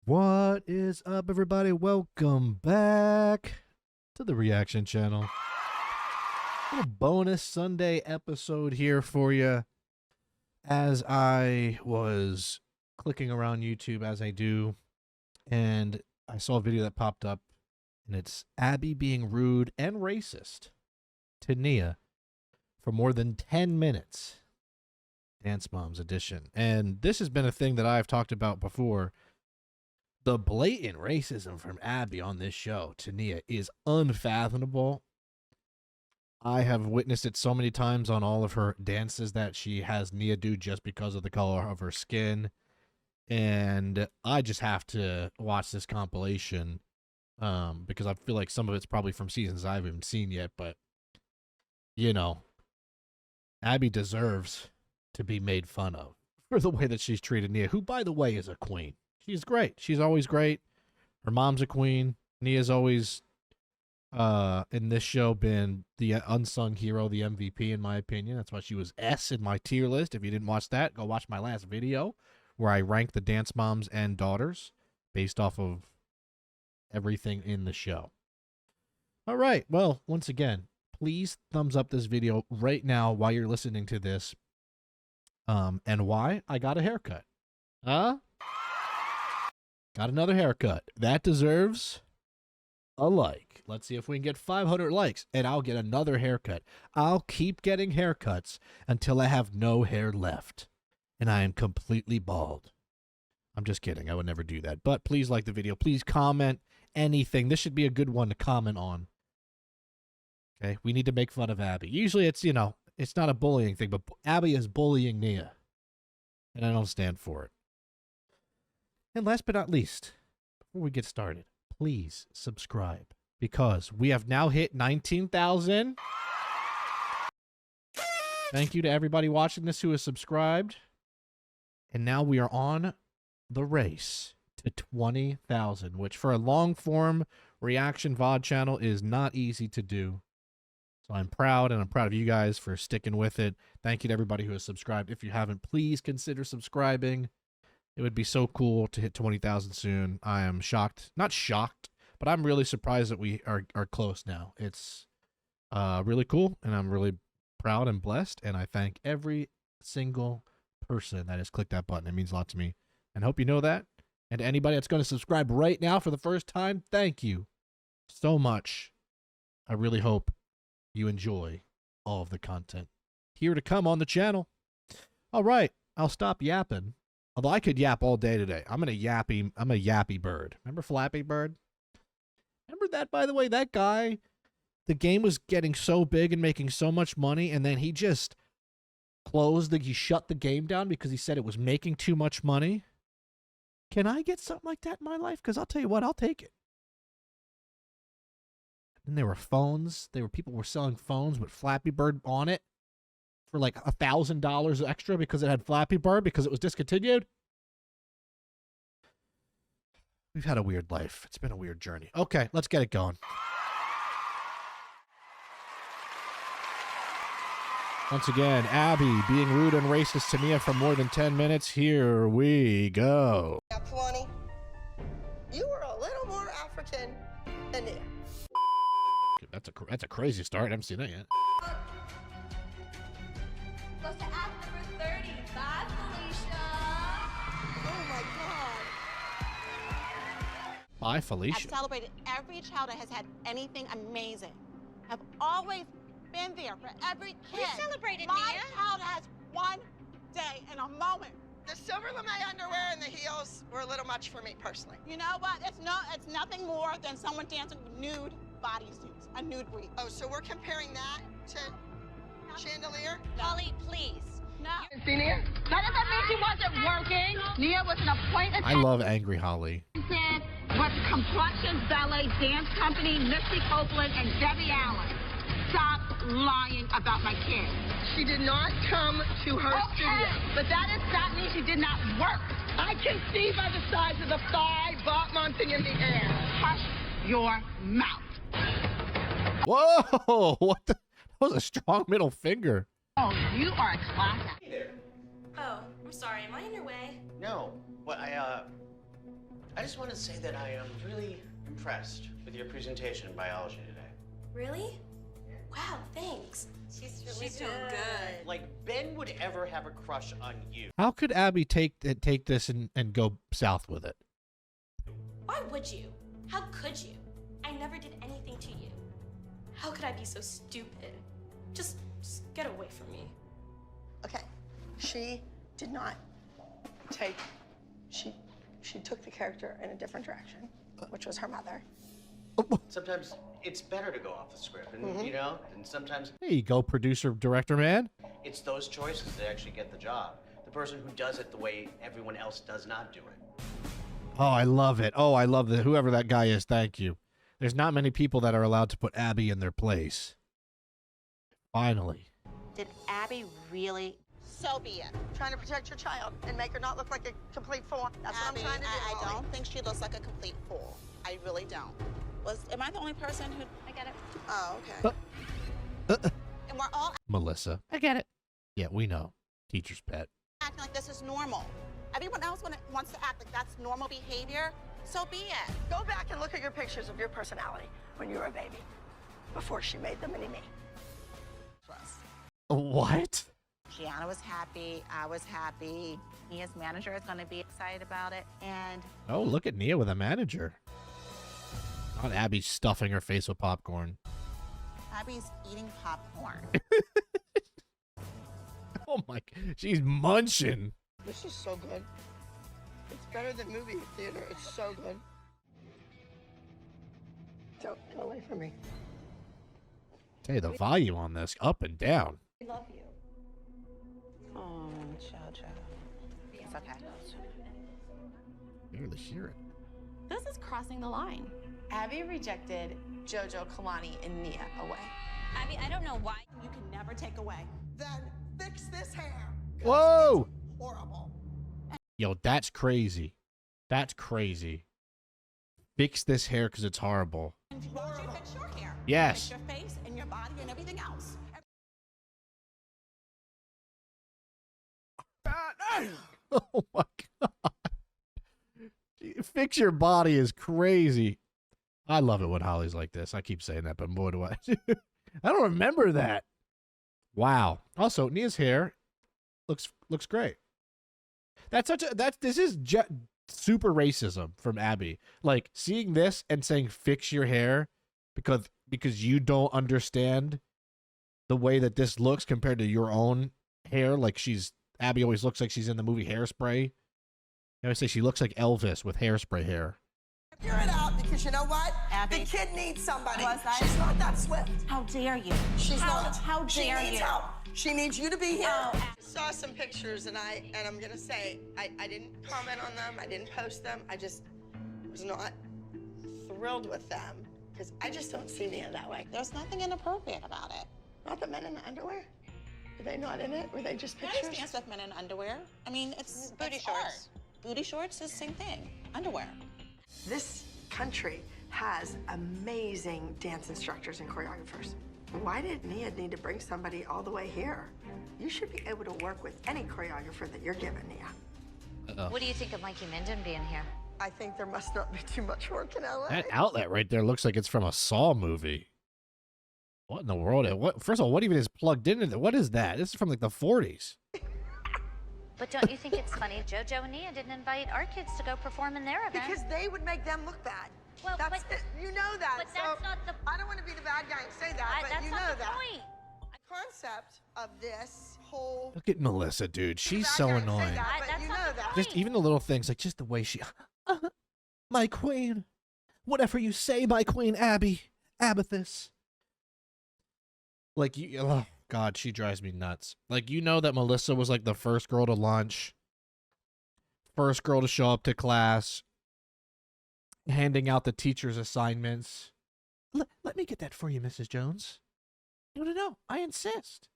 What is up, everybody? Welcome back to the reaction channel. Little bonus Sunday episode here for you. As I was clicking around YouTube as I do, and I saw a video that popped up, and it's Abby being rude and racist to Nia for more than 10 minutes. Dance Moms edition. And this has been a thing that I've talked about before. The blatant racism from Abby on this show to Nia is unfathomable. I have witnessed it so many times on all of her dances that she has Nia do just because of the color of her skin. And I just have to watch this compilation because I feel like some of it's probably from seasons I haven't even seen yet. But, you know, Abby deserves to be made fun of for the way that she's treated Nia, who, by the way, is a queen. She's great. She's always great. Her mom's a queen. Nia's always, in this show, been the unsung hero, the MVP, in my opinion. That's why she was S in my tier list. If you didn't watch that, go watch my last video where I ranked the dance moms and daughters based off of everything in the show. All right. Well, once again, please thumbs up this video right now while you're listening to this. And why? I got a haircut. Got another haircut. That deserves a like. Let's see if we can get 500 likes, and I'll get another haircut. I'll keep getting haircuts until I have no hair left, and I am completely bald. I'm just kidding. I would never do that. But please like the video. Please comment anything. This should be a good one to comment on. Okay? We need to make fun of Abby. Usually it's, you know, it's not a bullying thing, but Abby is bullying Nia, and I don't stand for it. And last but not least, before we get started, please subscribe because we have now hit 19,000. Thank you to everybody watching this who has subscribed. And now we are on the race to 20,000, which for a long-form reaction VOD channel is not easy to do. So I'm proud, and I'm proud of you guys for sticking with it. Thank you to everybody who has subscribed. If you haven't, please consider subscribing. It would be so cool to hit 20,000 soon. I am shocked. Not shocked, but I'm really surprised that we are close now. It's really cool, and I'm really proud and blessed, and I thank every single person that has clicked that button. It means a lot to me, and I hope you know that. And to anybody that's going to subscribe right now for the first time, thank you so much. I really hope you enjoy all of the content here to come on the channel. All right, I'll stop yapping. Although I could yap all day today. I'm a yappy bird. Remember Flappy Bird? Remember that, by the way? That guy, the game was getting so big and making so much money, and then he just he shut the game down because he said it was making too much money. Can I get something like that in my life? Because I'll tell you what, I'll take it. And there were phones. People were selling phones with Flappy Bird on it for like $1,000 extra because it had Flappy Bird because it was discontinued. We've had a weird life. It's been a weird journey. Okay, let's get it going. Once again, Abby being rude and racist to Nia for more than 10 minutes. Here we go. At 20, you were a little more African than Nia. That's a crazy start. I haven't seen that yet. Goes to act number 30. Bye, Felicia. Oh my God. Bye, Felicia. I've celebrated every child that has had anything amazing. I've always been there for every kid. We celebrated, My Nia. child has one day and a moment. The silver lame underwear and the heels were a little much for me personally. You know what? It's nothing more than someone dancing with nude bodysuits, a nude brief. Oh, so we're comparing that to Chandelier? Holly, please. No. See Nia? That doesn't mean she wasn't working. Nia was an appointed I love Angry Holly. with Complexion Ballet Dance Company, Misty Copeland, and Debbie Allen. Stop lying about my kid. She did not come to her studio. But that does not mean she did not work. I can see by the size of the thigh, butt mounting in the air. Hush your mouth. Whoa! What the? That was a strong middle finger. Oh, you are a class act. Oh, I'm sorry. Am I in your way? No. What, I just want to say that I am really impressed with your presentation in biology today. Really? Wow, thanks. She's doing good. Like, Ben would ever have a crush on you. How could Abby take this and go south with it? Why would you? How could you? I never did anything to you. How could I be so stupid? Just get away from me. Okay, she did not take, she took the character in a different direction, which was her mother. Sometimes it's better to go off the script, and you know, and sometimes There you go, producer, director, man. it's those choices that actually get the job. The person who does it the way everyone else does not do it. Oh, I love it. Oh, I love that. Whoever that guy is, thank you. There's not many people that are allowed to put Abby in their place. Finally. Did Abby really? So be it. Trying to protect your child and make her not look like a complete fool. That's Abby, what I'm trying to do. I Molly. don't think she looks like a complete fool. I really don't. Am I the only person who? I get it. Oh, okay. And we're all Melissa. I get it. Yeah, we know. Teacher's pet. acting like this is normal. Everyone else wants to act like that's normal behavior. So be it. Go back and look at your pictures of your personality when you were a baby, before she made the mini-me. What? Gianna was happy. I was happy. Nia's manager is going to be excited about it. And Oh, look at Nia with a manager. Not Abby stuffing her face with popcorn. Abby's eating popcorn. Oh my, she's munching. This is so good. It's better than movie theater. It's so good. Don't go away from me. Hey, the volume on this, up and down. I love you. Oh, Jojo. It's okay. Barely hear it. This is crossing the line. Abby rejected Jojo, Kalani, and Nia away. Abby, I don't know why. You can never take away. Then fix this hair. 'Cause Whoa! it's horrible. Yo, that's crazy. That's crazy. Fix this hair because it's horrible. And why don't you fix your hair? Yes. Fix your face and your body and everything else. Oh my god. Fix your body is crazy. I love it when Holly's like this. I keep saying that, but boy do I. I don't remember that. Wow. Also, Nia's hair looks great. This is super racism from Abby. Like seeing this and saying fix your hair because you don't understand the way that this looks compared to your own hair. Like Abby always looks like she's in the movie Hairspray. I always say she looks like Elvis with hairspray hair. Figure it out, because you know what? Abby. The kid needs somebody. Was I? She's not that swift. How dare you? She's not. How She dare needs you? help. She needs you to be here. Oh, I saw some pictures, and I'm gonna say I didn't comment on them. I didn't post them. I just was not thrilled with them, because I just don't see Nia that way. There's nothing inappropriate about it. Not the men in the underwear. Were they not in it? Were they just I pictures? understand with men in underwear. I mean, it's Booty it's shorts. art. Booty shorts is the same thing. Underwear. This country has amazing dance instructors and choreographers. Why did Nia need to bring somebody all the way here? You should be able to work with any choreographer that you're given, Nia. What do you think of Mikey Minden being here? I think there must not be too much work in LA. That outlet right there looks like it's from a Saw movie. What in the world? First of all, what even is plugged into that? What is that? This is from like the 40s. But don't you think it's funny JoJo and Nia didn't invite our kids to go perform in their event? Because they would make them look bad. Well, that's but- it. You know that. but so that's not the- I don't want to be the bad guy and say that, but that's you not know the that. point. Concept of this whole. Look at Melissa, dude. She's bad so guy and say annoying. that, but That's you not know the that. point. Just even the little things, like just the way she, my queen, whatever you say, my queen, Abby, Abathis. Like you, oh God, she drives me nuts. Like you know that Melissa was like the first girl to lunch, first girl to show up to class, handing out the teacher's assignments. Let me get that for you, Mrs. Jones. No, I insist.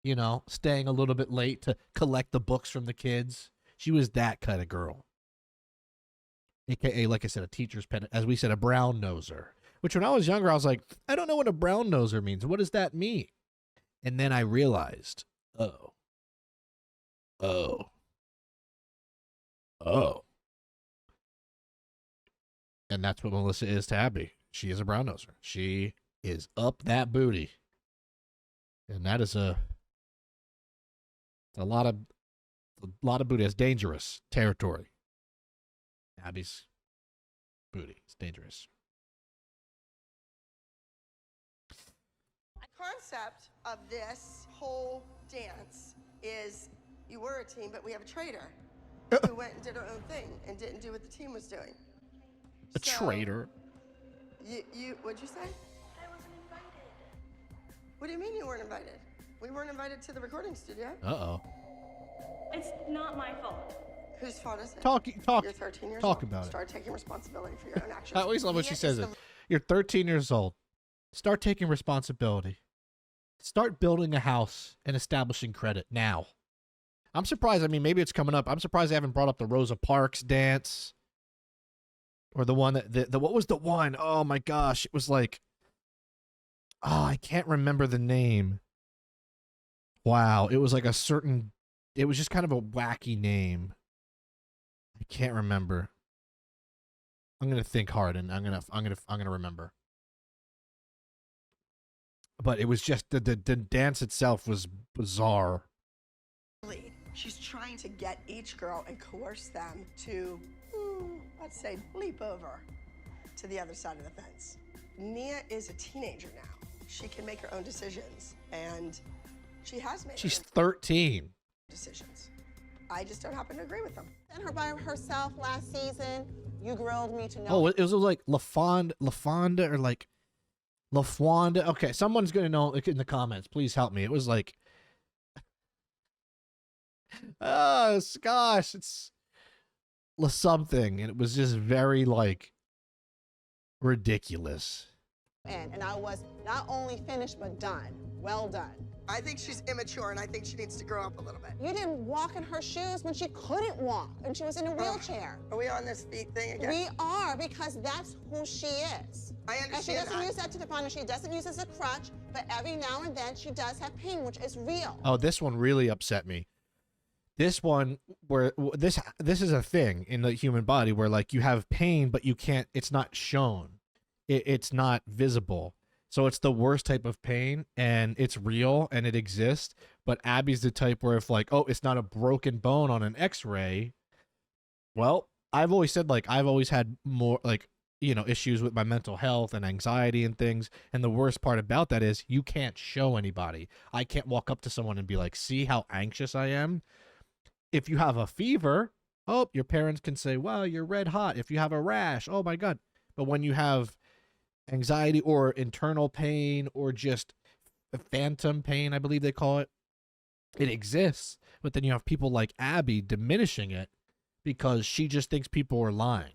You know, staying a little bit late to collect the books from the kids. She was that kind of girl. AKA, like I said, a teacher's pet, as we said, a brown noser. Which when I was younger, I was like, I don't know what a brown noser means. What does that mean? And then I realized, oh. And that's what Melissa is to Abby. She is a brown noser. She is up that booty. And that is a lot of booty. It's dangerous territory. Abby's booty. It's dangerous. The concept of this whole dance is you were a team, but we have a traitor who went and did her own thing and didn't do what the team was doing. A traitor. What'd you say? I wasn't invited. What do you mean you weren't invited? We weren't invited to the recording studio. Uh-oh. It's not my fault. Whose fault is it? Talk. You're 13 years Talk old. about it. Start taking responsibility for your own actions. I always love when she Nia says is it. You're 13 years old. Start taking responsibility. Start building a house and establishing credit now. I'm surprised. I mean, maybe it's coming up. I'm surprised they haven't brought up the Rosa Parks dance. Or the one what was the one? Oh my gosh. It was like, I can't remember the name. Wow. It was like it was just kind of a wacky name. I can't remember. I'm going to think hard and I'm going to remember. But it was just the dance itself was bizarre. She's trying to get each girl and coerce them to, let's say, leap over to the other side of the fence. Nia is a teenager now. She can make her own decisions, and she has made She's her own 13. decisions. I just don't happen to agree with them. And her by herself last season. You grilled me to know. Oh, it was like LaFonda or like LaFwanda. Okay, someone's going to know in the comments. Please help me. It was like, oh, gosh, it's something. And it was just very, like, ridiculous. And I was not only finished, but done. Well done. I think she's immature, and I think she needs to grow up a little bit. You didn't walk in her shoes when she couldn't walk, and she was in a wheelchair. Are we on this feet thing again? We are, because that's who she is. I And she understand doesn't that. use that to define her. She doesn't use it as a crutch, but every now and then she does have pain, which is real. Oh, this one really upset me. This one, where this is a thing in the human body where, like, you have pain, but you can't, it's not shown. It's not visible. So it's the worst type of pain, and it's real, and it exists. But Abby's the type where if, like, oh, it's not a broken bone on an x-ray. Well, I've always said, like, I've always had more, like, you know, issues with my mental health and anxiety and things. And the worst part about that is you can't show anybody. I can't walk up to someone and be like, see how anxious I am? If you have a fever, oh, your parents can say, well, you're red hot. If you have a rash, oh my God. But when you have anxiety or internal pain or just phantom pain, I believe they call it, it exists. But then you have people like Abby diminishing it because she just thinks people are lying.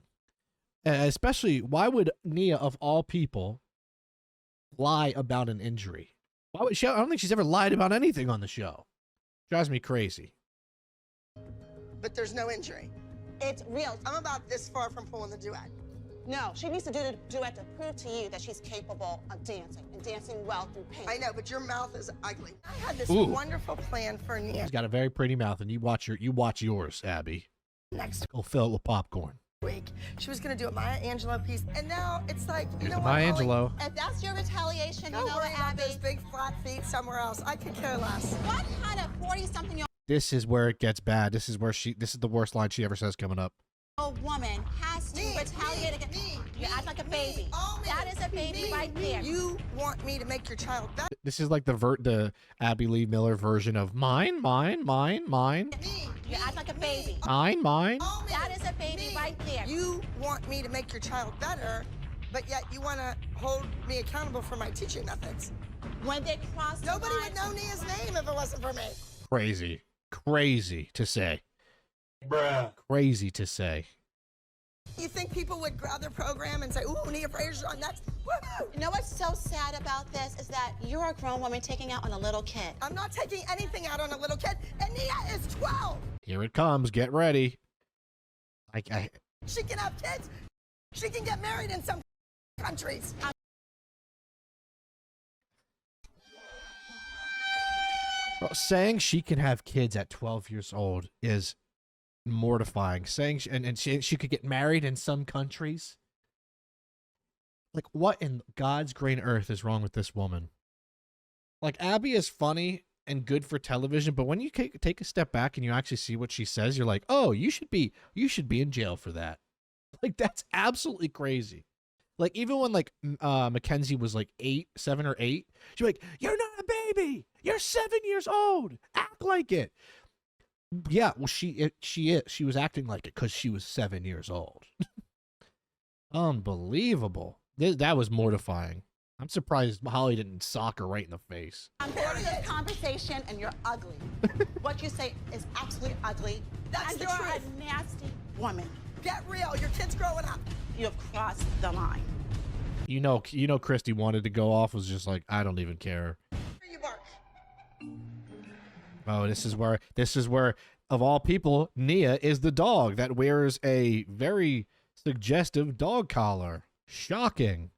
Especially, why would Nia, of all people, lie about an injury? Why would she? I don't think she's ever lied about anything on the show. Drives me crazy. But there's no injury. It's real. I'm about this far from pulling the duet. No, she needs to do the duet to prove to you that she's capable of dancing and dancing well through pain. I know, but your mouth is ugly. I had this Ooh. wonderful plan for Nia. She's got a very pretty mouth, and you watch yours, Abby. Next Go fill it with popcorn. week, she was gonna do a Maya Angelou piece, and now it's like, you Here's know what, Maya Holly? Angelou. If that's your retaliation, Go you know worry what, about Abby? those big flat feet somewhere else. I could care less. What kind of 40-something-year-old This is where it gets bad. This is the worst line she ever says coming up. woman has to retaliate against me, you? Act like a baby. all me, That is a baby me. right there. You want me to make your child better? This is like the Abby Lee Miller version of mine. Me, You act like a baby. Mine. all me, That is a baby me. right there. You want me to make your child better, but yet you want to hold me accountable for my teaching methods. When they cross the Nobody line, would know Nia's name if it wasn't for me. Crazy to say. Bruh. Crazy to say. You think people would grab their program and say, ooh, Nia Frazier's on next? Woohoo! You know what's so sad about this is that you're a grown woman taking out on a little kid. I'm not taking anything out on a little kid, and Nia is 12. Here it comes. Get ready. She can have kids. She can get married in some countries. Saying she can have kids at 12 years old is mortifying. Saying she could get married in some countries. Like, what in God's green earth is wrong with this woman? Like, Abby is funny and good for television, but when you take a step back and you actually see what she says, you're like, oh, you should be in jail for that. Like, that's absolutely crazy. Like, even when, like, Mackenzie was, like, 7 or 8, she's like, you're not a baby. You're 7 years old. Act like it. Yeah, well, she was acting like it because she was 7 years old. Unbelievable. That was mortifying. I'm surprised Holly didn't sock her right in the face. I'm bored of this conversation, and you're ugly. What you say is absolutely ugly. That's and the you're truth. a nasty woman. Get real. Your kid's growing up. You have crossed the line. You know, Christy wanted to go off, was just like, I don't even care. You bark. Oh, this is where, of all people, Nia is the dog that wears a very suggestive dog collar. Shocking.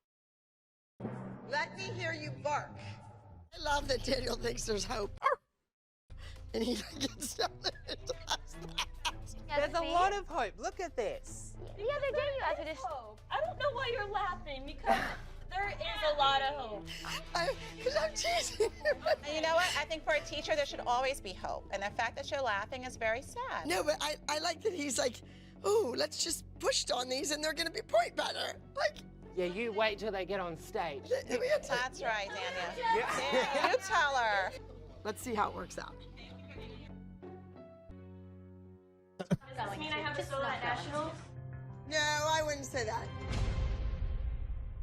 Let me hear you bark. I love that Daniel thinks there's hope. And he gets down there and does that. There's a lot of hope. Look at this. The other day you asked me to... I don't know why you're laughing because there is a lot of hope. Because I'm teasing him. And you know what? I think for a teacher, there should always be hope. And the fact that you're laughing is very sad. No, but I like that he's like, oh, let's just push on these and they're going to be point better. Like, Yeah, you wait till they get on stage. That's right, Daniel. Yeah, you tell her. let's see how it works out. Does this mean I have to solo at nationals? No, I wouldn't say that.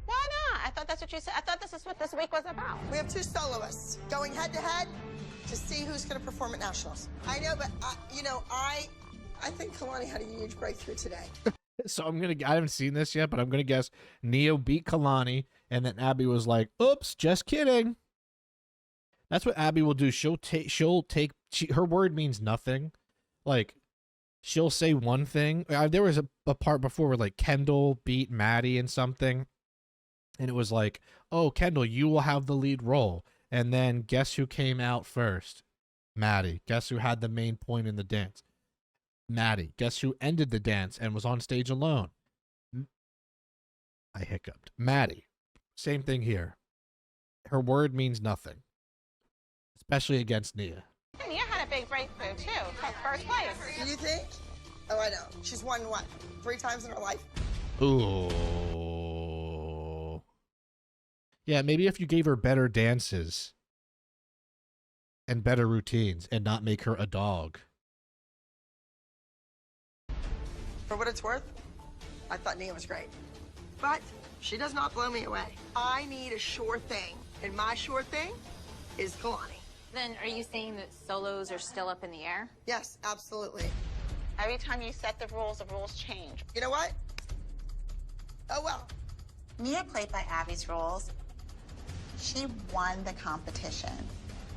Why not? I thought that's what you said. I thought this is what this week was about. We have 2 soloists going head to head to see who's going to perform at nationals. I know, but I think Kalani had a huge breakthrough today. So I haven't seen this yet, but I'm gonna guess Neo beat Kalani, and then Abby was like, "Oops, just kidding." That's what Abby will do. Her word means nothing. Like, she'll say one thing. There was a part before where like Kendall beat Maddie in something, and it was like, "Oh, Kendall, you will have the lead role." And then guess who came out first? Maddie. Guess who had the main point in the dance? Maddie. Guess who ended the dance and was on stage alone? I hiccuped. Maddie. Same thing here. Her word means nothing, especially against Nia. Nia had a big breakthrough, too. First place. Do you think? Oh, I know. She's won, what, 3 times in her life? Ooh. Yeah, maybe if you gave her better dances and better routines and not make her a dog. For what it's worth, I thought Nia was great. But she does not blow me away. I need a sure thing, and my sure thing is Kalani. Then are you saying that solos are still up in the air? Yes, absolutely. Every time you set the rules change. You know what? Oh, well. Nia played by Abby's rules. She won the competition.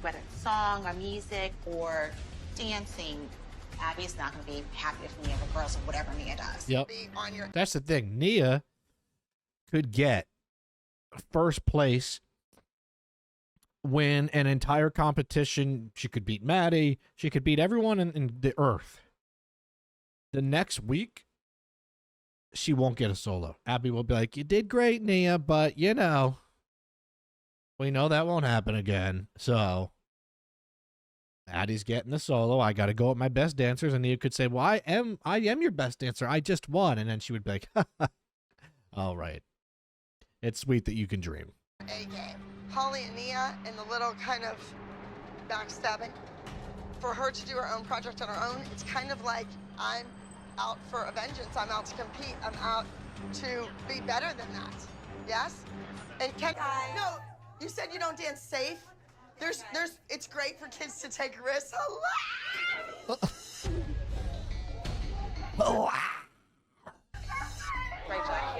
Whether it's song or music or dancing, Abby's not going to be happy if Nia regardless of whatever Nia does. Yep. That's the thing. Nia could get first place, win an entire competition. She could beat Maddie. She could beat everyone in the earth. The next week, she won't get a solo. Abby will be like, "You did great, Nia, but we know that won't happen again." So Addie's getting the solo. I got to go with my best dancers. And Nia could say, "Well, I am your best dancer. I just won." And then she would be like, "All right. It's sweet that you can dream." A game. Holly and Nia and the little kind of backstabbing. For her to do her own project on her own, it's kind of like I'm out for a vengeance. I'm out to compete. I'm out to be better than that. Yes? And no, you said you don't dance safe. It's great for kids to take risks. Oh. Great job.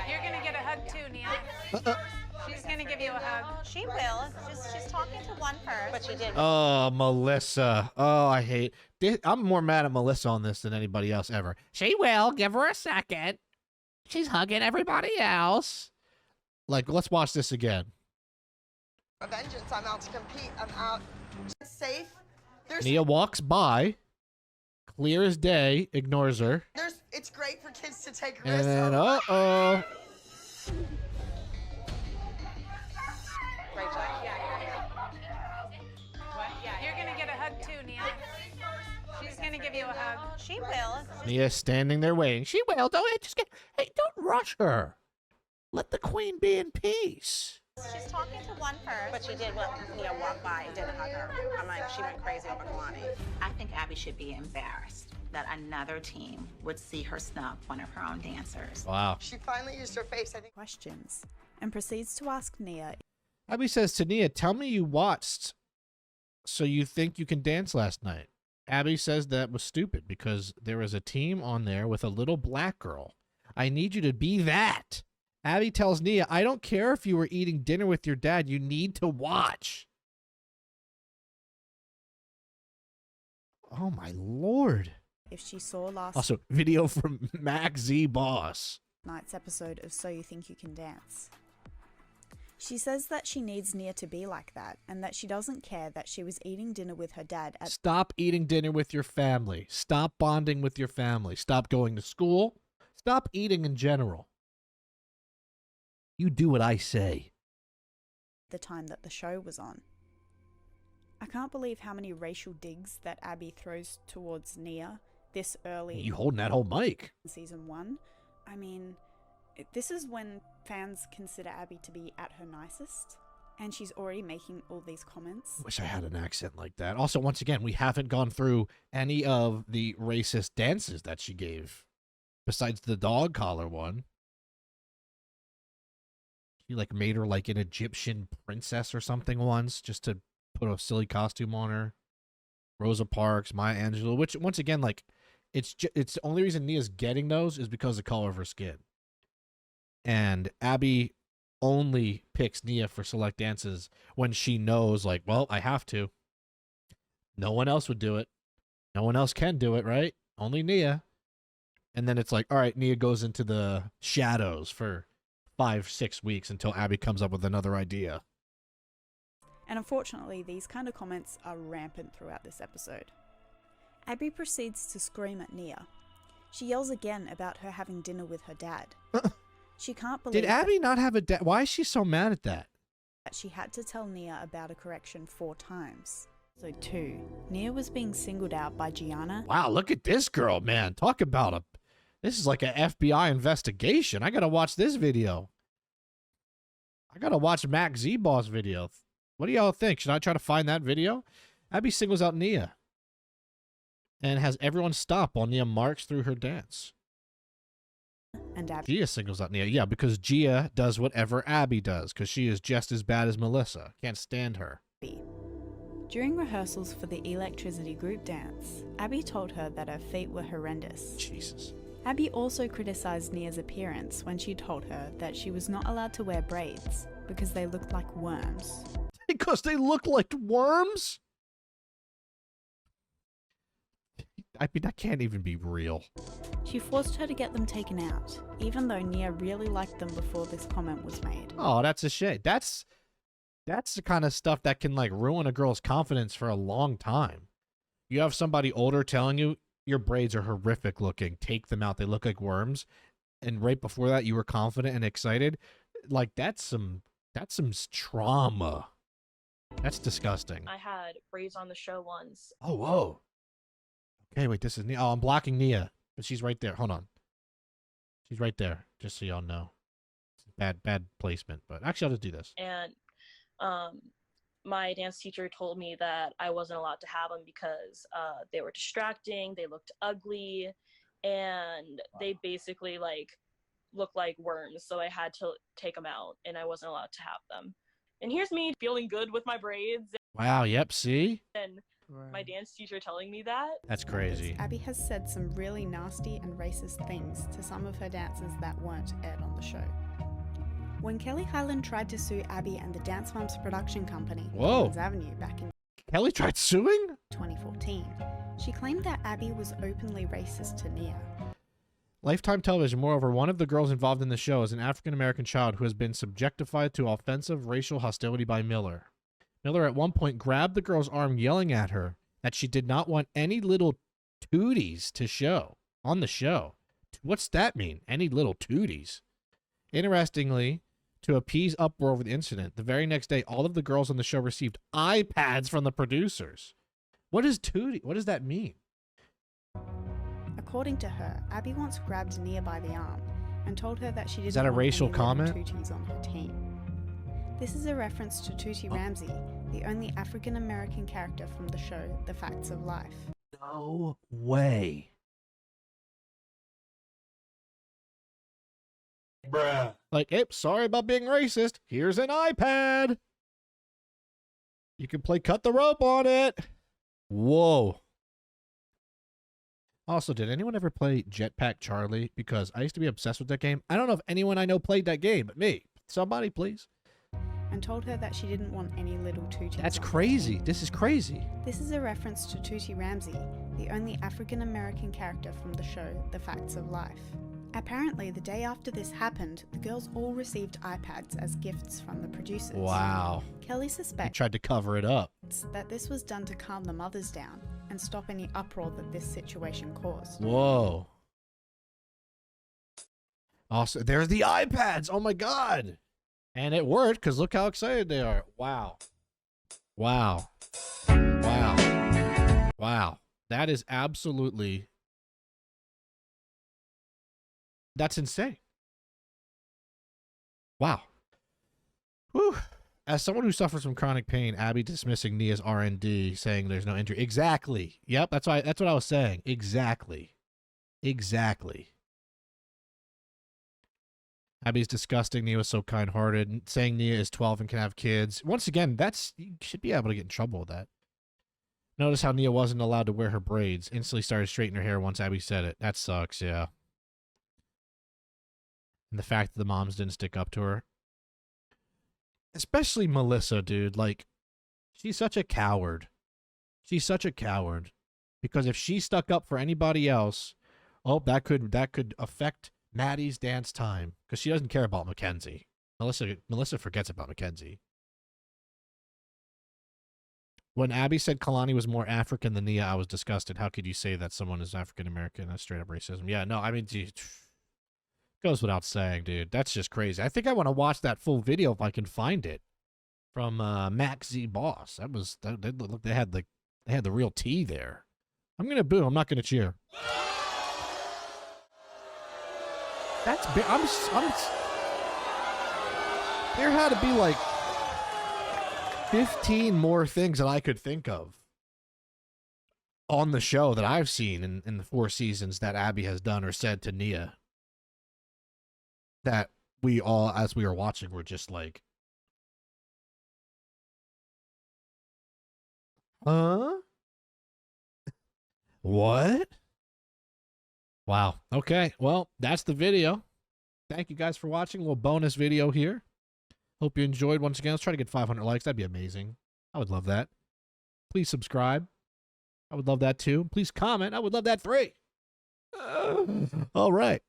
You're going to get a hug too, Nia. She's going to give you a hug. She will. She's talking to one first. But she did. Oh, Melissa. Oh, I hate. I'm more mad at Melissa on this than anybody else ever. She will. Give her a second. She's hugging everybody else. Like, let's watch this again. A vengeance. I'm out to compete. I'm out safe. Nia walks by, clear as day, ignores her. It's great for kids to take risks. And uh-oh. Great job. You're gonna get a hug too, Nia. She's gonna give you a hug. She will. Nia's standing there waiting. She will. Hey, don't rush her. Let the queen be in peace. She's talking to one first. But she did let Nia walk by and didn't hug her. I'm like, she went crazy over Kalani. I think Abby should be embarrassed that another team would see her snub one of her own dancers. Wow. She finally used her face, I think. Questions and proceeds to ask Nia. Abby says to Nia, tell me you watched so you think you can dance last night. Abby says that was stupid because there was a team on there with a little black girl. I need you to be that. Abby tells Nia, I don't care if you were eating dinner with your dad. You need to watch. Oh, my Lord. If she saw last Also, video from Max Z Boss. night's episode of So You Think You Can Dance. She says that she needs Nia to be like that and that she doesn't care that she was eating dinner with her dad at Stop eating dinner with your family. Stop bonding with your family. Stop going to school. Stop eating in general. You do what I say. the time that the show was on. I can't believe how many racial digs that Abby throws towards Nia this early You holding that whole mic. in season 1. I mean, this is when fans consider Abby to be at her nicest, and she's already making all these comments. Wish I had an accent like that. Also, once again, we haven't gone through any of the racist dances that she gave, besides the dog collar one. She like made her like an Egyptian princess or something once, just to put a silly costume on her. Rosa Parks, Maya Angelou, which once again, like, it's the only reason Nia's getting those is because of the color of her skin. And Abby only picks Nia for select dances when she knows, like, well, I have to. No one else would do it. No one else can do it, right? Only Nia. And then it's like, all right, Nia goes into the shadows for 5-6 weeks until Abby comes up with another idea. And unfortunately, these kind of comments are rampant throughout this episode. Abby proceeds to scream at Nia. She yells again about her having dinner with her dad. She can't believe Did Abby not have a dad? Why is she so mad at that? that she had to tell Nia about a correction 4 times. So 2, Nia was being singled out by Gianna. Wow, look at this girl, man. Talk about a... This is like an FBI investigation. I gotta watch this video. I gotta watch Max Z Boss video. What do y'all think? Should I try to find that video? Abby singles out Nia and has everyone stop while Nia marks through her dance. And Abby Gia singles out Nia. Yeah, because Gia does whatever Abby does, because she is just as bad as Melissa. Can't stand her. During rehearsals for the electricity group dance, Abby told her that her feet were horrendous. Jesus. Abby also criticized Nia's appearance when she told her that she was not allowed to wear braids because they looked like worms. Because they look like worms? I mean, that can't even be real. She forced her to get them taken out, even though Nia really liked them before this comment was made. Oh, that's a shame. That's the kind of stuff that can, like, ruin a girl's confidence for a long time. You have somebody older telling you, your braids are horrific looking. Take them out. They look like worms. And right before that, you were confident and excited. Like, that's some trauma. That's disgusting. I had braids on the show once. Oh, whoa. Okay, wait, this is Nia. Oh, I'm blocking Nia. But she's right there. Hold on. She's right there, just so y'all know. Bad placement. But actually, I'll just do this. And my dance teacher told me that I wasn't allowed to have them because they were distracting, they looked ugly, and they basically like looked like worms. So I had to take them out, and I wasn't allowed to have them. And here's me feeling good with my braids. Wow, yep, see? And my dance teacher telling me that. That's crazy. Abby has said some really nasty and racist things to some of her dancers that weren't aired on the show. When Kelly Highland tried to sue Abby and the Dance Moms production company, Whoa. Queens Avenue, back in Kelly tried suing? 2014, she claimed that Abby was openly racist to Nia. Lifetime Television, moreover, one of the girls involved in the show is an African-American child who has been subjectified to offensive racial hostility by Miller. Miller at one point grabbed the girl's arm, yelling at her that she did not want any little tooties to show on the show What's that mean? Any little tooties? Interestingly, to appease uproar over the incident, the very next day, all of the girls on the show received iPads from the producers. What is tootie? What does that mean? According to her, Abby once grabbed Nia by the arm and told her that she didn't Is that a want racial any little comment? Tooties on her team. This is a reference to Tootie Ramsey, the only African-American character from the show The Facts of Life. No way. Bruh. Like, hey, sorry about being racist. Here's an iPad. You can play cut the rope on it. Whoa. Also, did anyone ever play Jetpack Charlie? Because I used to be obsessed with that game. I don't know if anyone I know played that game, but me. Somebody, please. And told her that she didn't want any little Tooties. That's on her crazy. team. This is crazy. This is a reference to Tootie Ramsey, the only African-American character from the show The Facts of Life. Apparently, the day after this happened, the girls all received iPads as gifts from the producers. Wow. Kelly He suspects tried to cover it up. that this was done to calm the mothers down and stop any uproar that this situation caused. Whoa. Also, there's the iPads. Oh my God. And it worked because look how excited they are. Wow. Wow. Wow. Wow. That is absolutely... That's insane. Wow. Whew. As someone who suffers from chronic pain, Abby dismissing Nia's R&D, saying there's no injury. Exactly. Yep, that's what I was saying. Exactly. Abby's disgusting. Nia was so kind-hearted. Saying Nia is 12 and can have kids. Once again, you should be able to get in trouble with that. Notice how Nia wasn't allowed to wear her braids. Instantly started straightening her hair once Abby said it. That sucks, yeah. And the fact that the moms didn't stick up to her. Especially Melissa, dude. Like, she's such a coward. She's such a coward. Because if she stuck up for anybody else, oh, that could affect Maddie's dance time. Because she doesn't care about Mackenzie. Melissa forgets about Mackenzie. When Abby said Kalani was more African than Nia, I was disgusted. How could you say that someone is African American? That's straight up racism. Yeah, no, I mean, geez, goes without saying, dude. That's just crazy. I think I want to watch that full video if I can find it from Max Z Boss. They had the real tea there. I'm gonna boo. I'm not gonna cheer. That's big. There had to be like 15 more things that I could think of on the show that I've seen in the 4 seasons that Abby has done or said to Nia. That we all, as we were watching, were just like, huh? What? Wow. Okay. Well, that's the video. Thank you guys for watching. A little bonus video here. Hope you enjoyed. Once again, let's try to get 500 likes. That'd be amazing. I would love that. Please subscribe. I would love that too. Please comment. I would love that 3. All right.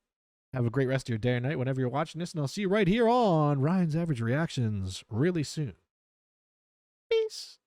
Have a great rest of your day or night whenever you're watching this, and I'll see you right here on Ryan's Average Reactions really soon. Peace.